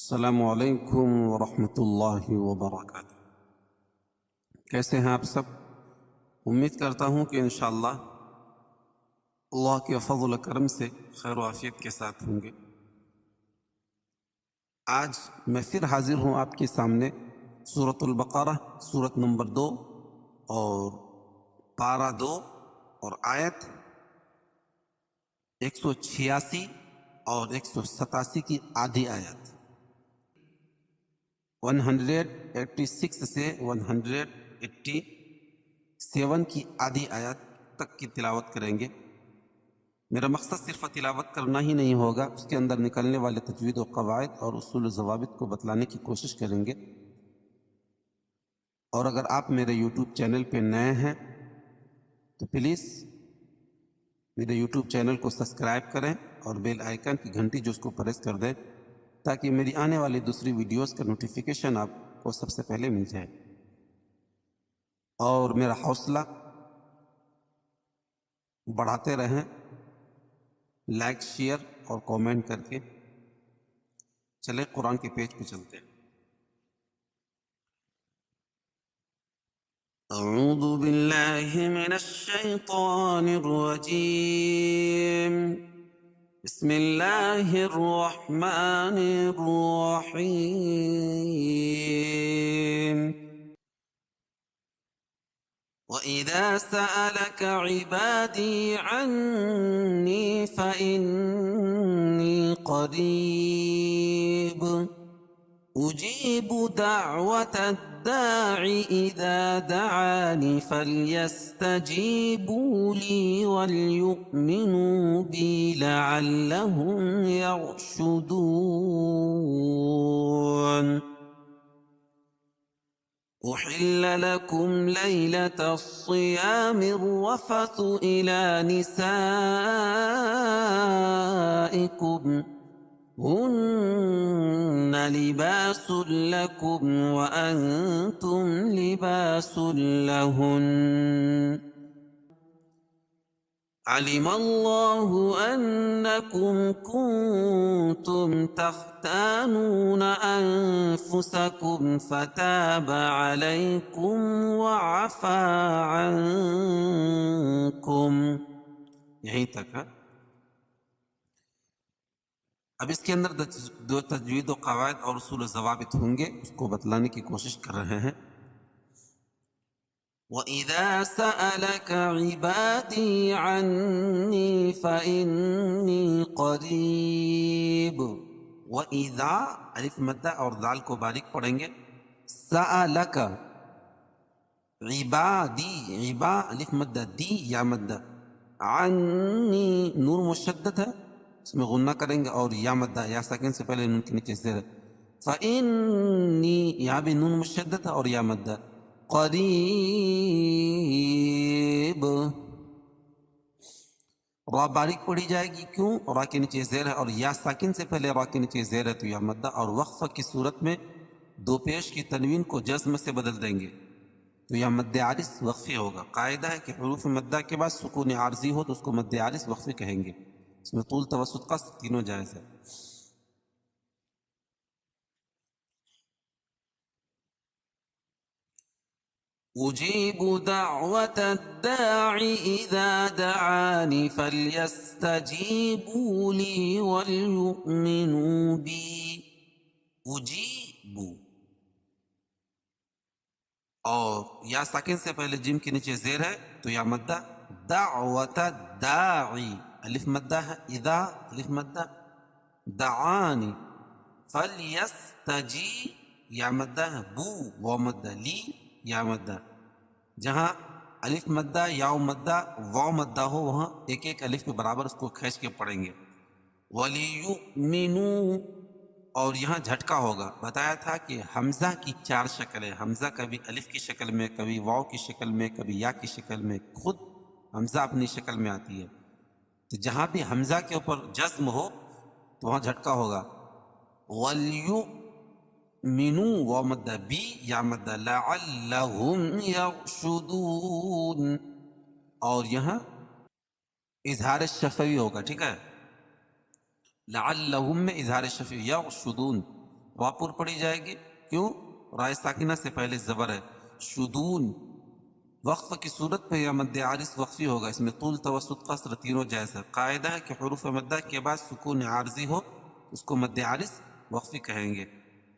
السلام علیکم ورحمۃ اللہ وبرکاتہ۔ کیسے ہیں آپ سب؟ امید کرتا ہوں کہ انشاءاللہ اللہ کے فضل و کرم سے خیر و عافیت کے ساتھ ہوں گے۔ آج میں پھر حاضر ہوں آپ کے سامنے سورۃ البقرہ سورت نمبر 2 اور پارہ 2 اور آیت 186 اور 187 کی آدھی آیت 186 سے 187 کی آدھی آیت تک کی تلاوت کریں گے۔ میرا مقصد صرف تلاوت کرنا ہی نہیں ہوگا، اس کے اندر نکلنے والے تجوید و قواعد اور اصول و ضوابط کو بتلانے کی کوشش کریں گے۔ اور اگر آپ میرے یوٹیوب چینل پہ نئے ہیں تو پلیز میرے یوٹیوب چینل کو سبسکرائب کریں اور بیل آئیکن کی گھنٹی جو اس کو پریس کر دیں تاکہ میری آنے والی دوسری ویڈیوز کا نوٹیفیکیشن آپ کو سب سے پہلے مل جائے، اور میرا حوصلہ بڑھاتے رہیں لائک، شیئر اور کومنٹ کر کے۔ چلے قرآن کے پیج پہ چلتے ہیں۔ اعوذ باللہ من الشیطان الرجیم، بسم اللہ الرحمن الرحیم۔ وَإِذَا سَأَلَكَ عِبَادِي عَنِّي فَإِنِّي قَرِيبٌ أُجِيبُ دَعْوَةَ الدَّاعِ إِذَا دَعَانِ فَلْيَسْتَجِيبُوا لِي وَلْيُؤْمِنُوا بِي لَعَلَّهُمْ يَرْشُدُونَ۔ أحل لكم ليلة الصيام الرفث إلى نسائكم هن لباس لكم وأنتم لباس لهن علم الله أنكم كنتم تختانون أنفسكم فتاب عليكم وعفى عنكم۔ یہیں تک ہے۔ اب اس کے اندر دو تجوید و قواعد اور اصول و ضوابط ہوں گے، اس کو بتلانے کی کوشش کر رہے ہیں۔ وَإِذَا سَأَلَكَ عِبَادِي عَنِّي فَإِنِّي قَرِيبٌ۔ وَإِذَا الف مدہ اور دال کو باریک پڑھیں گے۔ سَأَلَكَ عِبَادِي، عبا الف مدہ دی یا مدہ، عنی نور مشدد ہے، اس میں غنہ کریں گے، اور یا مدہ یا ساکن سے پہلے نون کے نیچے زیر ہے۔ فَإِنِّي یہاں بھی نون مشدد ہے اور یا مدہ۔ قریب را باریک پڑھی جائے گی، کیوں؟ را کے نیچے زیر ہے، اور یا ساکن سے پہلے را کے نیچے زیر ہے تو یا مدہ، اور وقفہ کی صورت میں دو پیش کی تنوین کو جزم سے بدل دیں گے تو یا مد عارض وقفی ہوگا۔ قاعدہ ہے کہ حروف مدہ کے بعد سکون عارضی ہو تو اس کو مد عارض وقفی کہیں گے، اس میں طول، توسط، قصر تینوں جائز ہے۔ أجيب دعوة الداع إذا دعاني فليستجيبوا لي وليؤمنوا بي۔ أجيب اور یا ساکن سے پہلے جیم کے نیچے زیر ہے تو یا مدہ۔ دعوت الداعی الف مدہ ہے، اذا الف مدہ، دعانی فلیستجی یا مدہ ہے، بو و مدہ، لی یا مدہ۔ جہاں الف مدہ یا مدہ واو مدہ ہو وہاں ایک ایک الف کے برابر اس کو کھینچ کے پڑھیں گے۔ وَلِيُؤْمِنُوا اور یہاں جھٹکا ہوگا۔ بتایا تھا کہ حمزہ کی چار شکلیں، حمزہ کبھی الف کی شکل میں، کبھی واو کی شکل میں، کبھی یا کی شکل میں، خود حمزہ اپنی شکل میں آتی ہے، تو جہاں بھی حمزہ کے اوپر جزم ہو تو وہاں جھٹکا ہوگا۔ وَلْيُؤْمِنُوا و مدہ بی یا مدہ، لَعَلَّهُمْ يَرْشُدُونَ اور یہاں اظہار شفوی ہوگا، ٹھیک ہے، لعلہم میں اظہار شفوی، یرشدون راپور پڑھی جائے گی، کیوں؟ رائے ساکنہ سے پہلے زبر ہے. شدون وقف کی صورت میں یا مد عارض وقفی ہوگا، اس میں طول توسط قصر تینوں جائز ہے. قاعدہ ہے کہ حروف مدہ کے بعد سکون عارضی ہو اس کو مد عارض وقفی کہیں گے،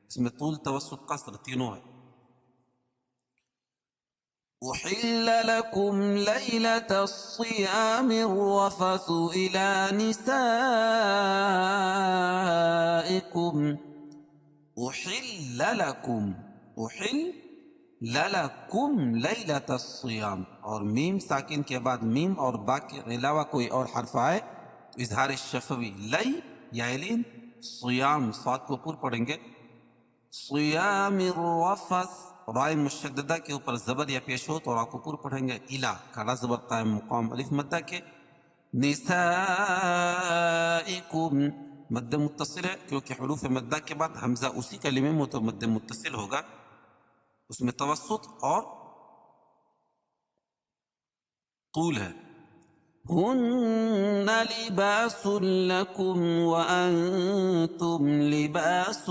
اس میں طول توسط قصر تینوں ہے. أحل لكم ليلة الصيام الرفث إلى نسائكم. أحل لكم، أحل لكم ليلة الصيام، اور میم ساکن کے بعد میم اور با کے علاوہ کوئی اور حرف آئے تو اظہار شفوی لئی یا لین صیام صاد کو پر پڑھیں گے. صیام الرفث رائے مشددہ کے اوپر زبر یا پیش ہو تو را کو پر پڑھیں گے. الا کھڑا زبر قائم مقام الف مدہ کے. نسائکم مد متصل ہے کیونکہ حروف مدہ کے بعد حمزہ اسی کلمے میں تو مد متصل ہوگا، اس میں توسط اور طول ہے. ہن لباس لکم وانتم لباس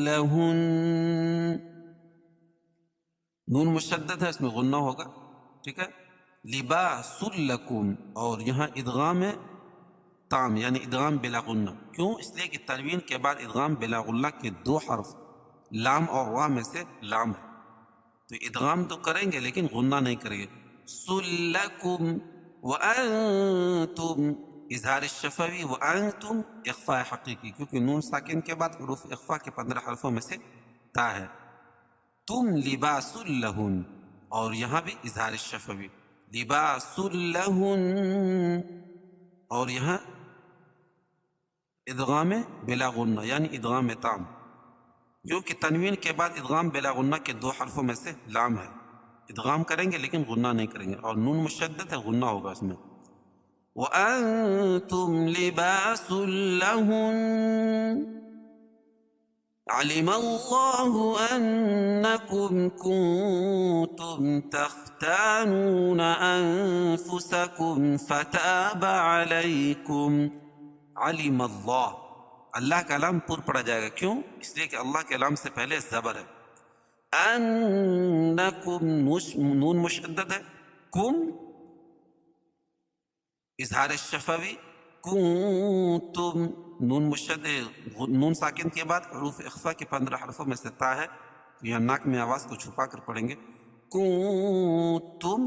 لہن. نون مشدد ہے، اس میں غنہ ہوگا، ٹھیک ہے. لباس لکم، اور یہاں ادغام ہے تام یعنی ادغام بلا غنہ. کیوں؟ اس لیے کہ تنوین کے بعد ادغام بلا غنہ کے دو حرف لام اور را میں سے لام ہے، تو ادغام تو کریں گے لیکن غنہ نہیں کریں گے. سلکم وانتم اظہار شفوی، وانتم اخفاء حقیقی کیونکہ نون ساکن کے بعد حروف اخفاء کے 15 حرفوں میں سے تا ہے. تم لباس لہن، اور یہاں بھی اظہار شفوی لباس لہن، اور یہاں ادغام بلا غنہ یعنی ادغام تام کیونکہ تنوین کے بعد ادغام بلا غنہ کے دو حرفوں میں سے لام ہے، ادغام کریں گے لیکن غنہ نہیں کریں گے، اور نون مشدد ہے غنہ ہوگا اس میں. وَأَنْتُمْ لِبَاسٌ لَهُنَّ عَلِمَ اللَّهُ أَنَّكُمْ كُنْتُمْ تَخْتَانُونَ أَنفُسَكُمْ فَتَابَ عَلَيْكُمْ. علم اللہ، اللہ کا لام پر پڑا جائے گا، کیوں؟ اس لیے کہ اللہ کے لام سے پہلے زبر ہے. انکم نون مشدد ہے، کم اظہار شفوی، کنتم نون مشدد نون ساکن کے بعد حروف اخفاء کے 15 حرفوں میں سے تا ہے تو یہاں ناک میں آواز کو چھپا کر پڑھیں گے. کنتم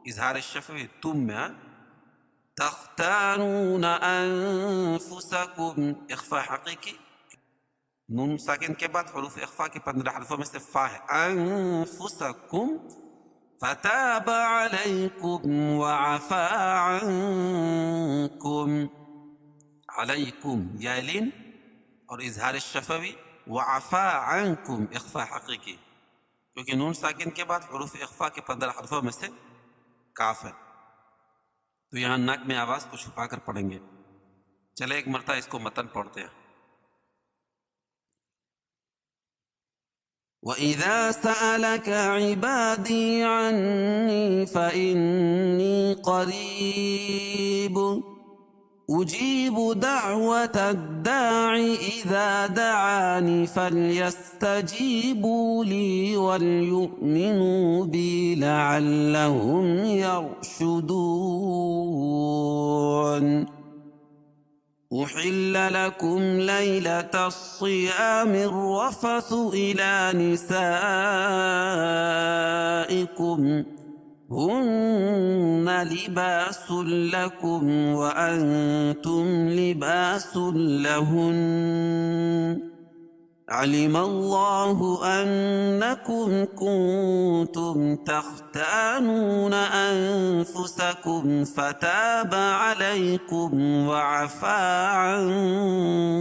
اظہار شفوی تم میں. تختارون انفسکم اخفاء حقیقی، نون ساکن کے بعد حروف اخفاء کے 15 حرفوں میں سے فا ہے. انفسکم فتاب علیکم وعفا عنکم. علیکم یا لین اور اظہار شفوی، وعفا عنکم اخفاء حقیقی کیونکہ نون ساکن کے بعد حروف اخفاء کے 15 حرفوں میں سے کاف ہے تو یہاں ناک میں آواز کو چھپا کر پڑھیں گے. چلے ایک مرتبہ اس کو متن پڑھتے ہیں. وَإِذَا سَأَلَكَ عِبَادِي عَنِّي فَإِنِّي قَرِيبٌ أُجِيبُ دَعْوَةَ الدَّاعِ إِذَا دَعَانِ فَلْيَسْتَجِيبُوا لِي وَلْيُؤْمِنُوا بِي لَعَلَّهُمْ يَرْشُدُونَ. أحل لكم ليلة الصيام الرفث إلى نسائكم هن لباس لكم وأنتم لباس لهن. علم الله أنكم كنتم تختانون أنفسكم فتاب عليكم وعفا عنكم.